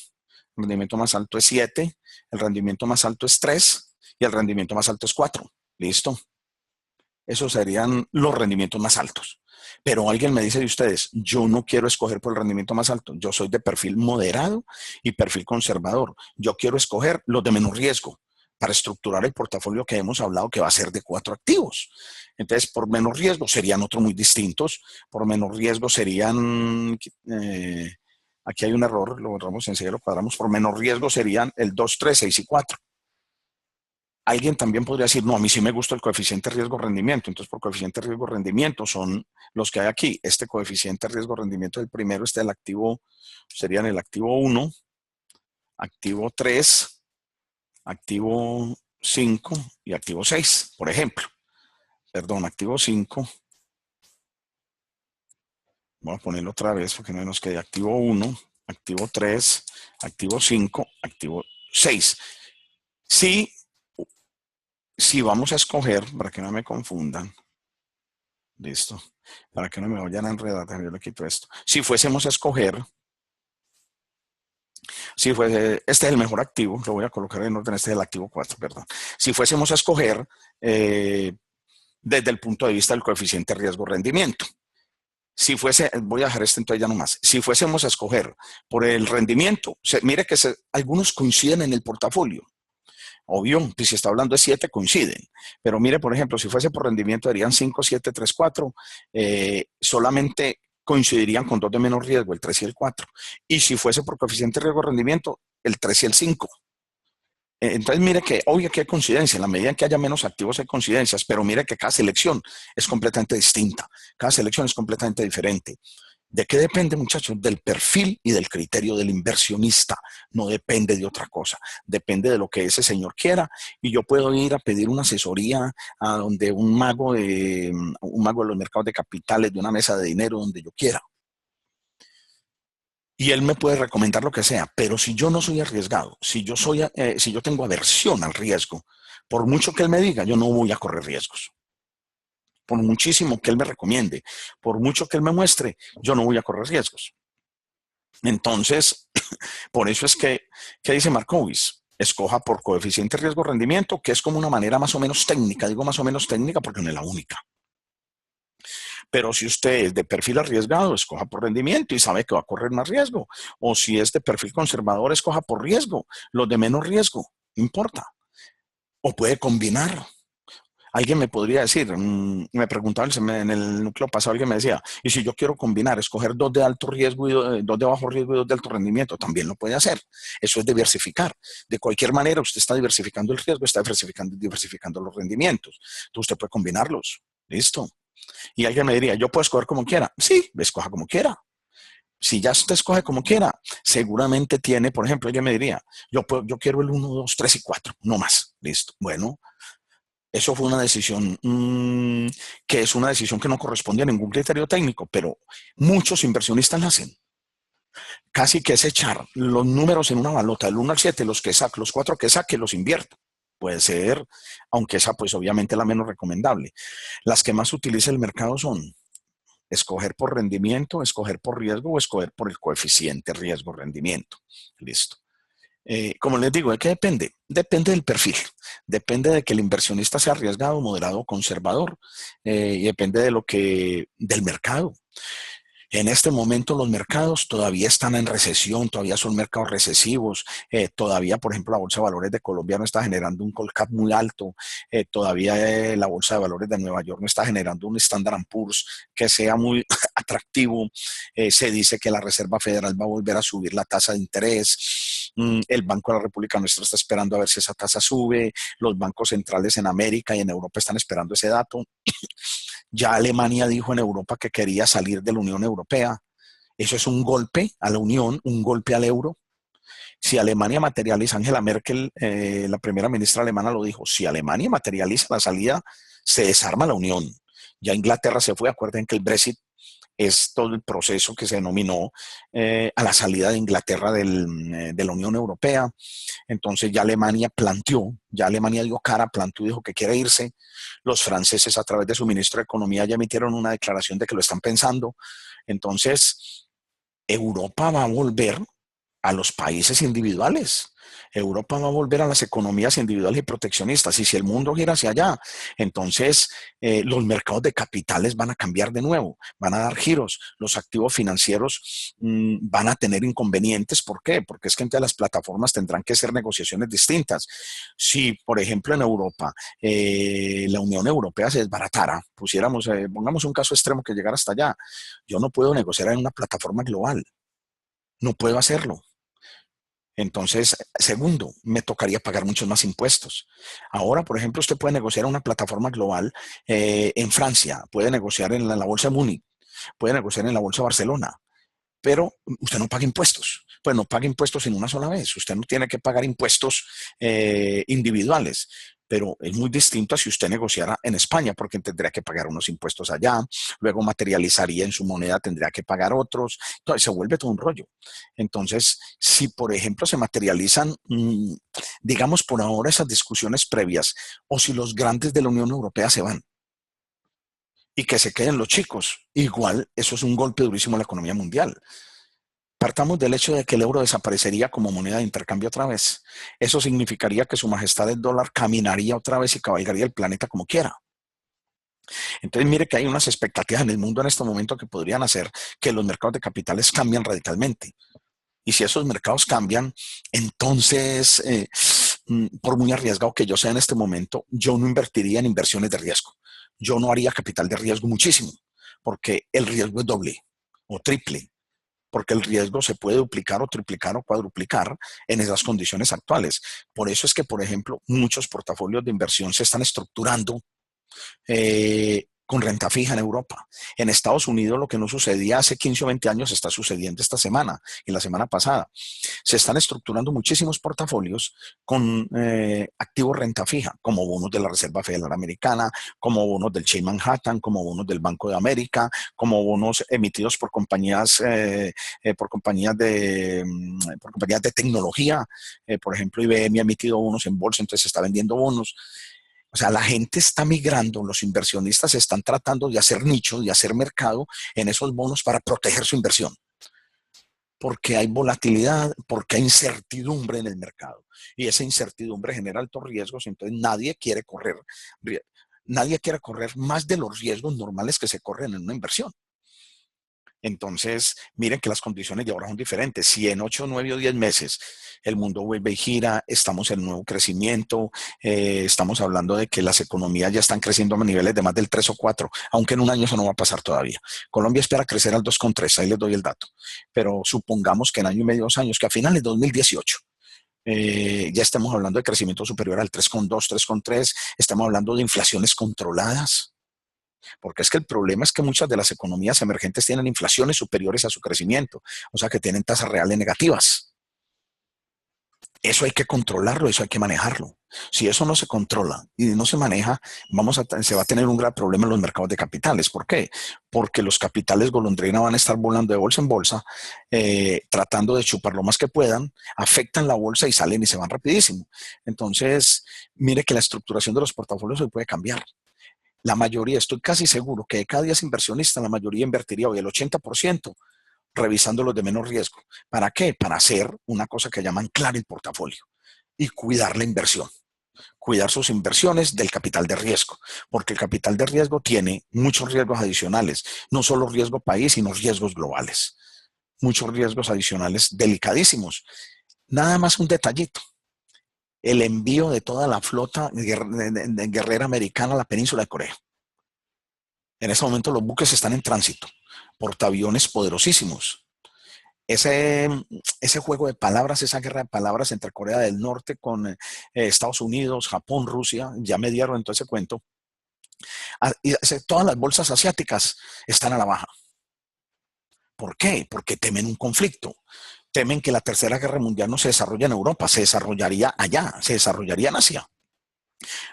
rendimiento más alto es 7, el rendimiento más alto es 3 y el rendimiento más alto es 4. ¿Listo? Esos serían los rendimientos más altos. Pero alguien me dice de ustedes, yo no quiero escoger por el rendimiento más alto. Yo soy de perfil moderado y perfil conservador. Yo quiero escoger los de menor riesgo para estructurar el portafolio que hemos hablado que va a ser de 4 activos. Entonces, por menor riesgo serían otros muy distintos. Por menor riesgo serían, aquí hay un error, lo borramos enseguida, lo cuadramos. Por menor riesgo serían el 2, 3, 6 y 4. Alguien también podría decir, no, a mí sí me gusta el coeficiente riesgo-rendimiento. Entonces, por coeficiente riesgo-rendimiento son los que hay aquí. Este coeficiente riesgo-rendimiento del primero, del activo, serían el activo 1, activo 3, activo 5 y activo 6, por ejemplo. Perdón, activo 5. Voy a ponerlo otra vez porque no nos quede activo 1, activo 3, activo 5, activo 6. Si vamos a escoger, para que no me confundan, listo, para que no me vayan a enredar, yo le quito esto. Si fuésemos a escoger, este es el mejor activo, lo voy a colocar en orden, este es el activo 4, perdón. Si fuésemos a escoger desde el punto de vista del coeficiente riesgo-rendimiento, voy a dejar este entonces ya nomás, si fuésemos a escoger por el rendimiento, mire que algunos coinciden en el portafolio. Obvio, pues si está hablando de 7, coinciden. Pero mire, por ejemplo, si fuese por rendimiento, darían 5, 7, 3, 4. Solamente coincidirían con 2 de menos riesgo, el 3 y el 4. Y si fuese por coeficiente riesgo-rendimiento, el 3 y el 5. Entonces, mire que obvio que hay coincidencia, en la medida en que haya menos activos hay coincidencias, pero mire que cada selección es completamente distinta, cada selección es completamente diferente. ¿De qué depende, muchachos? Del perfil y del criterio del inversionista. No depende de otra cosa. Depende de lo que ese señor quiera. Y yo puedo ir a pedir una asesoría a donde un mago de los mercados de capitales, de una mesa de dinero, donde yo quiera. Y él me puede recomendar lo que sea. Pero si yo no soy arriesgado, si yo tengo aversión al riesgo, por mucho que él me diga, yo no voy a correr riesgos. Por muchísimo que él me recomiende, por mucho que él me muestre, yo no voy a correr riesgos. Entonces, por eso es que, ¿qué dice Markowitz? Escoja por coeficiente riesgo-rendimiento, que es como una manera más o menos técnica. Digo más o menos técnica porque no es la única. Pero si usted es de perfil arriesgado, escoja por rendimiento y sabe que va a correr más riesgo. O si es de perfil conservador, escoja por riesgo. Los de menos riesgo, no importa. O puede combinar. Alguien me podría decir, me preguntaba en el núcleo pasado, alguien me decía, y si yo quiero combinar, escoger 2 de alto riesgo, y 2 de bajo riesgo y 2 de alto rendimiento, también lo puede hacer. Eso es diversificar. De cualquier manera, usted está diversificando el riesgo, está diversificando los rendimientos. Entonces usted puede combinarlos. Listo. Y alguien me diría, ¿yo puedo escoger como quiera? Sí, escoja como quiera. Si ya usted escoge como quiera, seguramente tiene, por ejemplo, ella me diría, yo quiero el 1, 2, 3 y 4, no más. Listo. Bueno, eso fue una decisión que es una decisión que no corresponde a ningún criterio técnico, pero muchos inversionistas la hacen. Casi que es echar los números en una balota, del 1 al 7, los 4 que saque, los invierta. Puede ser, aunque esa pues obviamente es la menos recomendable. Las que más utiliza el mercado son escoger por rendimiento, escoger por riesgo o escoger por el coeficiente riesgo-rendimiento. Listo. Como les digo, ¿de qué depende? Depende del perfil, depende de que el inversionista sea arriesgado, moderado, conservador, y depende del mercado. En este momento los mercados todavía están en recesión, todavía son mercados recesivos, todavía, por ejemplo, la Bolsa de Valores de Colombia no está generando un Colcap muy alto, todavía la Bolsa de Valores de Nueva York no está generando un Standard & Poor's que sea muy atractivo. Se dice que la Reserva Federal va a volver a subir la tasa de interés. El Banco de la República Nuestra está esperando a ver si esa tasa sube. Los bancos centrales en América y en Europa están esperando ese dato. Ya Alemania dijo en Europa que quería salir de la Unión Europea. Eso es un golpe a la Unión, un golpe al euro. Si Alemania materializa, Angela Merkel, la primera ministra alemana lo dijo, si Alemania materializa la salida, se desarma la Unión. Ya Inglaterra se fue, acuerden que el Brexit es todo el proceso que se denominó a la salida de Inglaterra de la Unión Europea. Entonces ya Alemania dio cara, planteó y dijo que quiere irse. Los franceses a través de su ministro de Economía ya emitieron una declaración de que lo están pensando. Entonces Europa va a volver a los países individuales. Europa va a volver a las economías individuales y proteccionistas. Y si el mundo gira hacia allá, entonces los mercados de capitales van a cambiar de nuevo, van a dar giros. Los activos financieros van a tener inconvenientes. ¿Por qué? Porque es que entre las plataformas tendrán que ser negociaciones distintas. Si, por ejemplo, en Europa, la Unión Europea se desbaratara, pongamos un caso extremo que llegara hasta allá, yo no puedo negociar en una plataforma global. No puedo hacerlo. Entonces, segundo, me tocaría pagar muchos más impuestos. Ahora, por ejemplo, usted puede negociar en una plataforma global en Francia, puede negociar en la Bolsa de Múnich, puede negociar en la Bolsa de Barcelona, pero usted no paga impuestos. pues no pague impuestos en una sola vez. Usted no tiene que pagar impuestos individuales. Pero es muy distinto a si usted negociara en España, porque tendría que pagar unos impuestos allá, luego materializaría en su moneda, tendría que pagar otros, entonces se vuelve todo un rollo. Entonces, si por ejemplo se materializan, digamos por ahora esas discusiones previas, o si los grandes de la Unión Europea se van y que se queden los chicos, igual eso es un golpe durísimo a la economía mundial. Partamos del hecho de que el euro desaparecería como moneda de intercambio otra vez. Eso significaría que su majestad el dólar caminaría otra vez y cabalgaría el planeta como quiera. Entonces, mire que hay unas expectativas en el mundo en este momento que podrían hacer que los mercados de capitales cambien radicalmente. Y si esos mercados cambian, entonces, por muy arriesgado que yo sea en este momento, yo no invertiría en inversiones de riesgo. Yo no haría capital de riesgo muchísimo, porque el riesgo es doble o triple, porque el riesgo se puede duplicar o triplicar o cuadruplicar en esas condiciones actuales. Por eso es que, por ejemplo, muchos portafolios de inversión se están estructurando con renta fija en Europa. En Estados Unidos lo que no sucedía hace 15 o 20 años está sucediendo esta semana y la semana pasada. Se están estructurando muchísimos portafolios con activos renta fija, como bonos de la Reserva Federal Americana, como bonos del Chase Manhattan, como bonos del Banco de América, como bonos emitidos por por compañías de tecnología. Por ejemplo, IBM ha emitido bonos en bolsa, entonces se está vendiendo bonos. O sea, la gente está migrando, los inversionistas están tratando de hacer nicho, de hacer mercado en esos bonos para proteger su inversión, porque hay volatilidad, porque hay incertidumbre en el mercado. Y esa incertidumbre genera altos riesgos, entonces nadie quiere correr más de los riesgos normales que se corren en una inversión. Entonces, miren que las condiciones de ahora son diferentes. Si en 8, 9 o 10 meses el mundo vuelve y gira, estamos en nuevo crecimiento, estamos hablando de que las economías ya están creciendo a niveles de más del 3 o 4, aunque en un año eso no va a pasar todavía. Colombia espera crecer al 2,3, ahí les doy el dato. Pero supongamos que en año y medio, 2 años, que a finales de 2018, ya estamos hablando de crecimiento superior al 3,2, 3,3, estamos hablando de inflaciones controladas. Porque es que el problema es que muchas de las economías emergentes tienen inflaciones superiores a su crecimiento, o sea que tienen tasas reales negativas. Eso hay que controlarlo, eso hay que manejarlo. Si eso no se controla y no se maneja, se va a tener un gran problema en los mercados de capitales. ¿Por qué? Porque los capitales golondrina van a estar volando de bolsa en bolsa, tratando de chupar lo más que puedan, afectan la bolsa y salen y se van rapidísimo. Entonces, mire que la estructuración de los portafolios se puede cambiar. La mayoría, estoy casi seguro que de cada 10 inversionistas, la mayoría invertiría hoy el 80% revisando los de menos riesgo. ¿Para qué? Para hacer una cosa que llaman claro el portafolio y cuidar la inversión. Cuidar sus inversiones del capital de riesgo, porque el capital de riesgo tiene muchos riesgos adicionales, no solo riesgo país, sino riesgos globales. Muchos riesgos adicionales delicadísimos. Nada más un detallito. El envío de toda la flota guerrera americana a la península de Corea. En ese momento los buques están en tránsito, portaaviones poderosísimos. Ese juego de palabras, esa guerra de palabras entre Corea del Norte con Estados Unidos, Japón, Rusia, ya mediaron en todo ese cuento. Y todas las bolsas asiáticas están a la baja. ¿Por qué? Porque temen un conflicto. Temen que la Tercera Guerra Mundial no se desarrolle en Europa, se desarrollaría allá, se desarrollaría en Asia.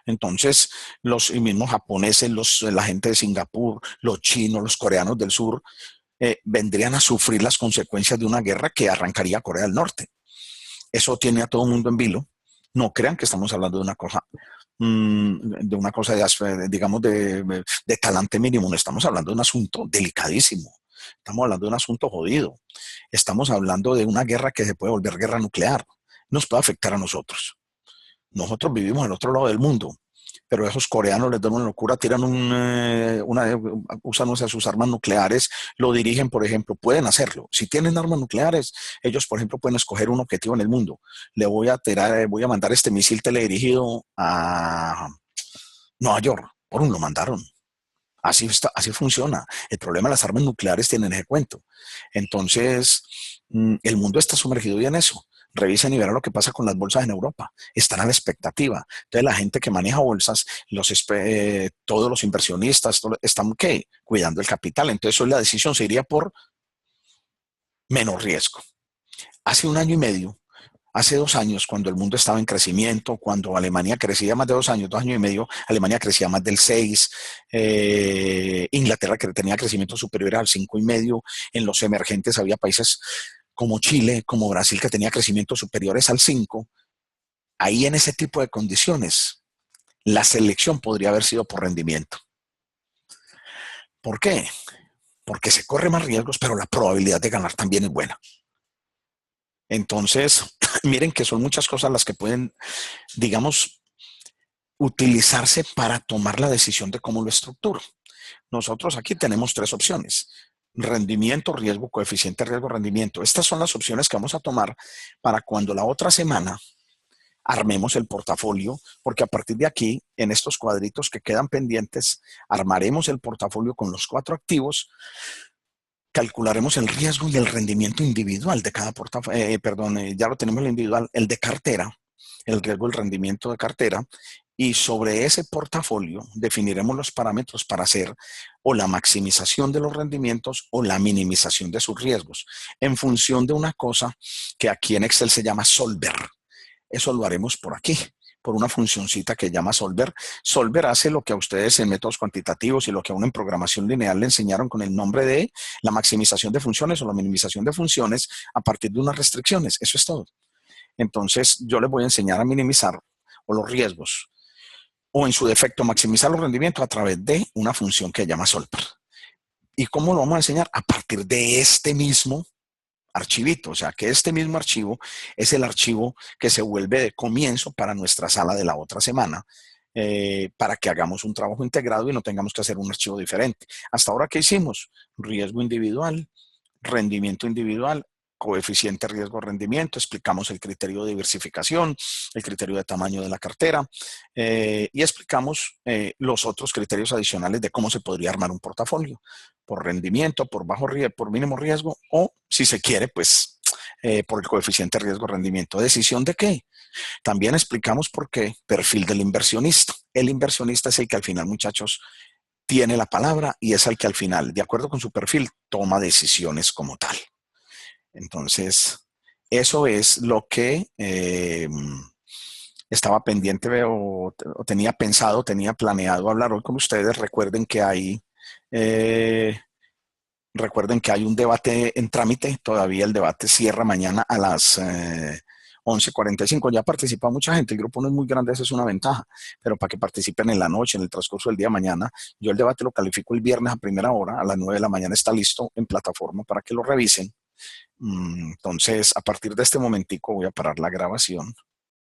Entonces, los mismos japoneses, la gente de Singapur, los chinos, los coreanos del sur, vendrían a sufrir las consecuencias de una guerra que arrancaría Corea del Norte. Eso tiene a todo el mundo en vilo. No crean que estamos hablando de una cosa digamos, de talante mínimo. No estamos hablando de un asunto delicadísimo. Estamos hablando de un asunto jodido. Estamos hablando de una guerra que se puede volver guerra nuclear. Nos puede afectar a nosotros. Nosotros vivimos en el otro lado del mundo, pero a esos coreanos les dan una locura, tiran usan sus armas nucleares, lo dirigen, por ejemplo, pueden hacerlo. Si tienen armas nucleares, ellos, por ejemplo, pueden escoger un objetivo en el mundo. Voy a mandar este misil teledirigido a Nueva York. Lo mandaron. Así funciona. El problema de las armas nucleares tienen ese cuento. Entonces, el mundo está sumergido ya en eso. Revisen y verán lo que pasa con las bolsas en Europa. Están a la expectativa. Entonces, la gente que maneja bolsas, todos los inversionistas, están ¿qué? Cuidando el capital. Entonces, hoy la decisión se iría por menos riesgo. hace 1 año y medio, hace 2 años, cuando el mundo estaba en crecimiento, cuando Alemania crecía más de 2 años, 2 años y medio, Alemania crecía más del 6, Inglaterra que tenía crecimiento superior al 5,5, en los emergentes había países como Chile, como Brasil, que tenía crecimientos superiores al 5. Ahí en ese tipo de condiciones, la selección podría haber sido por rendimiento. ¿Por qué? Porque se corre más riesgos, pero la probabilidad de ganar también es buena. Entonces, miren que son muchas cosas las que pueden, digamos, utilizarse para tomar la decisión de cómo lo estructuro. Nosotros aquí tenemos 3 opciones: rendimiento, riesgo, coeficiente, riesgo, rendimiento. Estas son las opciones que vamos a tomar para cuando la otra semana armemos el portafolio, porque a partir de aquí, en estos cuadritos que quedan pendientes, armaremos el portafolio con los 4 activos, calcularemos el riesgo y el rendimiento individual de cada portafolio, ya lo tenemos el individual, el de cartera, el riesgo y el rendimiento de cartera, y sobre ese portafolio definiremos los parámetros para hacer o la maximización de los rendimientos o la minimización de sus riesgos, en función de una cosa que aquí en Excel se llama solver. Eso lo haremos por aquí, por una funcioncita que llama solver. Solver hace lo que a ustedes en métodos cuantitativos y lo que a uno en programación lineal le enseñaron con el nombre de la maximización de funciones o la minimización de funciones a partir de unas restricciones. Eso es todo. Entonces, yo les voy a enseñar a minimizar o los riesgos o en su defecto maximizar los rendimientos a través de una función que llama solver. ¿Y cómo lo vamos a enseñar? A partir de este mismo archivito, o sea que este mismo archivo es el archivo que se vuelve de comienzo para nuestra sala de la otra semana, para que hagamos un trabajo integrado y no tengamos que hacer un archivo diferente. Hasta ahora, ¿qué hicimos? Riesgo individual, rendimiento individual, coeficiente riesgo-rendimiento, explicamos el criterio de diversificación, el criterio de tamaño de la cartera, y explicamos los otros criterios adicionales de cómo se podría armar un portafolio, por rendimiento, por bajo riesgo, por mínimo riesgo, o si se quiere, pues por el coeficiente riesgo-rendimiento. ¿Decisión de qué? También explicamos por qué perfil del inversionista. El inversionista es el que al final, muchachos, tiene la palabra y es el que al final, de acuerdo con su perfil, toma decisiones como tal. Entonces, eso es lo que estaba pendiente o tenía pensado, tenía planeado hablar hoy con ustedes. Recuerden que hay un debate en trámite. Todavía el debate cierra mañana a las 11:45. Ya participa mucha gente. El grupo no es muy grande, esa es una ventaja. Pero para que participen en la noche, en el transcurso del día de mañana, yo el debate lo califico el viernes a primera hora. A las 9 de la mañana está listo en plataforma para que lo revisen. Entonces, a partir de este momentico voy a parar la grabación.